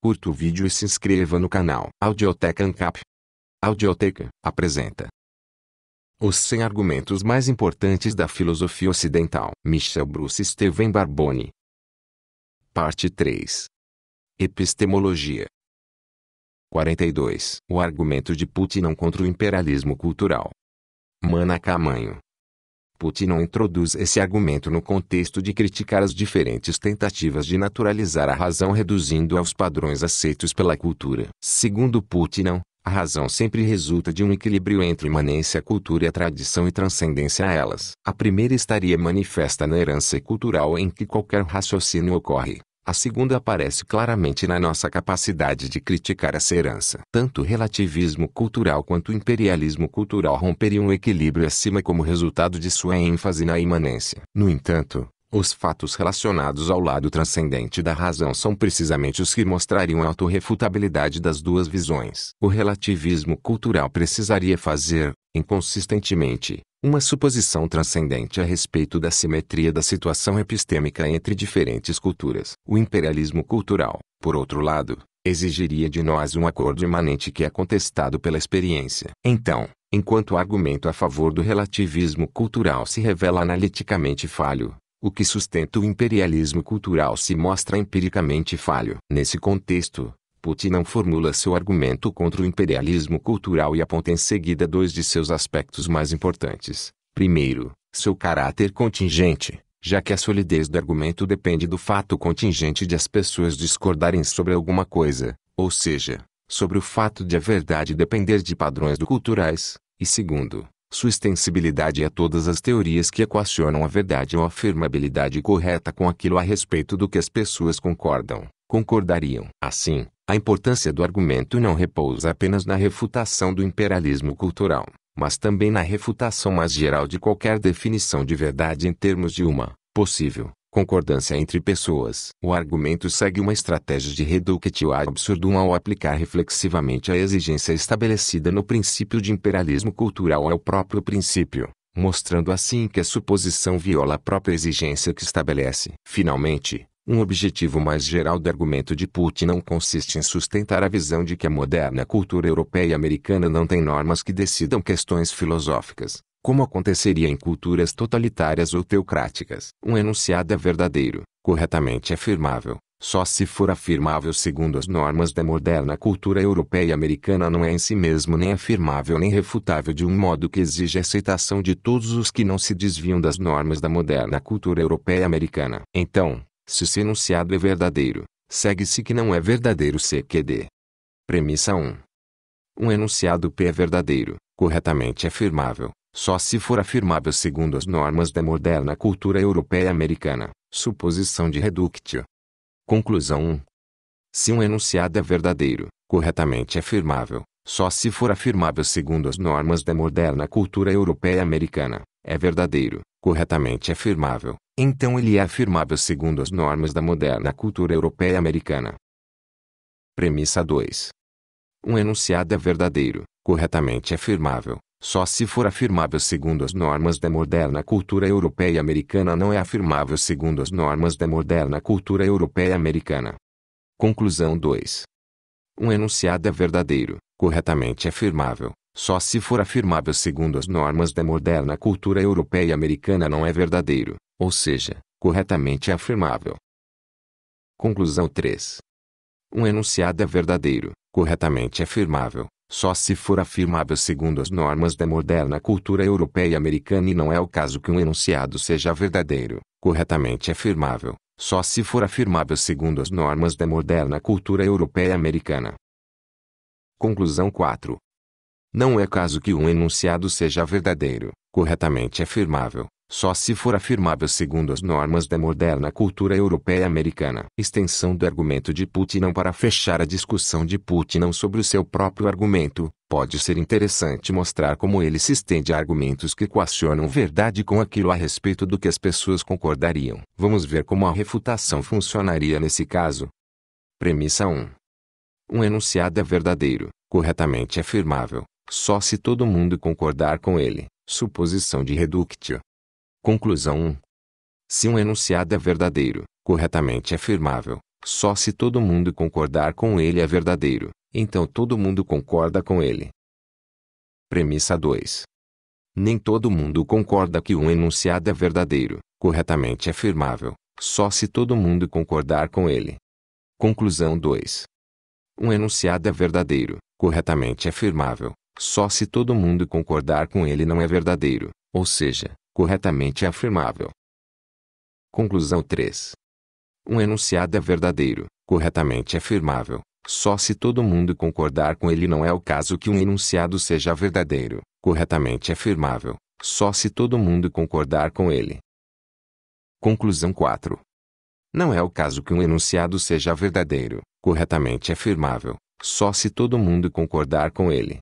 Curta o vídeo e se inscreva no canal. Audioteca ANCAP. Audioteca apresenta os 100 argumentos mais importantes da filosofia ocidental. Michel Bruce Steven Barboni. Parte 3. Epistemologia. 42. O argumento de Putnam contra o imperialismo cultural. Mana Camanho. Putnam introduz esse argumento no contexto de criticar as diferentes tentativas de naturalizar a razão reduzindo aos padrões aceitos pela cultura. Segundo Putnam, a razão sempre resulta de um equilíbrio entre imanência à cultura e a tradição e transcendência a elas. A primeira estaria manifesta na herança cultural em que qualquer raciocínio ocorre. A segunda aparece claramente na nossa capacidade de criticar essa herança. Tanto o relativismo cultural quanto o imperialismo cultural romperiam o equilíbrio acima como resultado de sua ênfase na imanência. No entanto, os fatos relacionados ao lado transcendente da razão são precisamente os que mostrariam a autorrefutabilidade das duas visões. O relativismo cultural precisaria fazer, inconsistentemente, uma suposição transcendente a respeito da simetria da situação epistêmica entre diferentes culturas. O imperialismo cultural, por outro lado, exigiria de nós um acordo imanente que é contestado pela experiência. Então, enquanto o argumento a favor do relativismo cultural se revela analiticamente falho, o que sustenta o imperialismo cultural se mostra empiricamente falho. Nesse contexto, Putnam formula seu argumento contra o imperialismo cultural e aponta em seguida dois de seus aspectos mais importantes. Primeiro, seu caráter contingente, já que a solidez do argumento depende do fato contingente de as pessoas discordarem sobre alguma coisa, ou seja, sobre o fato de a verdade depender de padrões culturais. E segundo, sua extensibilidade a todas as teorias que equacionam a verdade ou a afirmabilidade correta com aquilo a respeito do que as pessoas concordariam. Assim, a importância do argumento não repousa apenas na refutação do imperialismo cultural, mas também na refutação mais geral de qualquer definição de verdade em termos de uma possível concordância entre pessoas. O argumento segue uma estratégia de reductio ad absurdum ao aplicar reflexivamente a exigência estabelecida no princípio de imperialismo cultural ao próprio princípio, mostrando assim que a suposição viola a própria exigência que estabelece. Finalmente, um objetivo mais geral do argumento de Putnam consiste em sustentar a visão de que a moderna cultura europeia e americana não tem normas que decidam questões filosóficas, como aconteceria em culturas totalitárias ou teocráticas. Um enunciado é verdadeiro, corretamente afirmável, só se for afirmável segundo as normas da moderna cultura europeia e americana. Não é em si mesmo nem afirmável nem refutável de um modo que exige a aceitação de todos os que não se desviam das normas da moderna cultura europeia e americana. Então, se esse enunciado é verdadeiro, segue-se que não é verdadeiro CQD. Premissa 1. Um enunciado P é verdadeiro, corretamente afirmável, só se for afirmável segundo as normas da moderna cultura europeia e americana. Suposição de reductio. Conclusão 1. Se um enunciado é verdadeiro, corretamente afirmável, só se for afirmável segundo as normas da moderna cultura europeia e americana, é verdadeiro, corretamente afirmável, então ele é afirmável segundo as normas da moderna cultura europeia e americana. Premissa 2. Um enunciado é verdadeiro, corretamente afirmável, só se for afirmável segundo as normas da moderna cultura europeia e americana. Não é afirmável segundo as normas da moderna cultura europeia e americana. Conclusão 2. Um enunciado é verdadeiro, corretamente afirmável, só se for afirmável segundo as normas da moderna cultura europeia e americana. Não é verdadeiro, ou seja, corretamente afirmável. Conclusão 3. Um enunciado é verdadeiro, corretamente afirmável, só se for afirmável segundo as normas da moderna cultura europeia e americana. E não é o caso que um enunciado seja verdadeiro, corretamente afirmável, só se for afirmável segundo as normas da moderna cultura europeia e americana. Conclusão 4. Não é caso que um enunciado seja verdadeiro, corretamente afirmável, só se for afirmável segundo as normas da moderna cultura europeia e americana. Extensão do argumento de Putnam. Para fechar a discussão de Putnam sobre o seu próprio argumento, pode ser interessante mostrar como ele se estende a argumentos que equacionam verdade com aquilo a respeito do que as pessoas concordariam. Vamos ver como a refutação funcionaria nesse caso. Premissa 1. Um enunciado é verdadeiro, corretamente afirmável, só se todo mundo concordar com ele. Suposição de reductio. Conclusão 1. Se um enunciado é verdadeiro, corretamente afirmável, só se todo mundo concordar com ele é verdadeiro, então todo mundo concorda com ele. Premissa 2. Nem todo mundo concorda que um enunciado é verdadeiro, corretamente afirmável, só se todo mundo concordar com ele. Conclusão 2. Um enunciado é verdadeiro, corretamente afirmável, só se todo mundo concordar com ele não é verdadeiro, ou seja, corretamente afirmável. Conclusão 3. Um enunciado é verdadeiro, corretamente afirmável, só se todo mundo concordar com ele não é o caso que um enunciado seja verdadeiro, corretamente afirmável, só se todo mundo concordar com ele. Conclusão 4. Não é o caso que um enunciado seja verdadeiro, corretamente afirmável, só se todo mundo concordar com ele.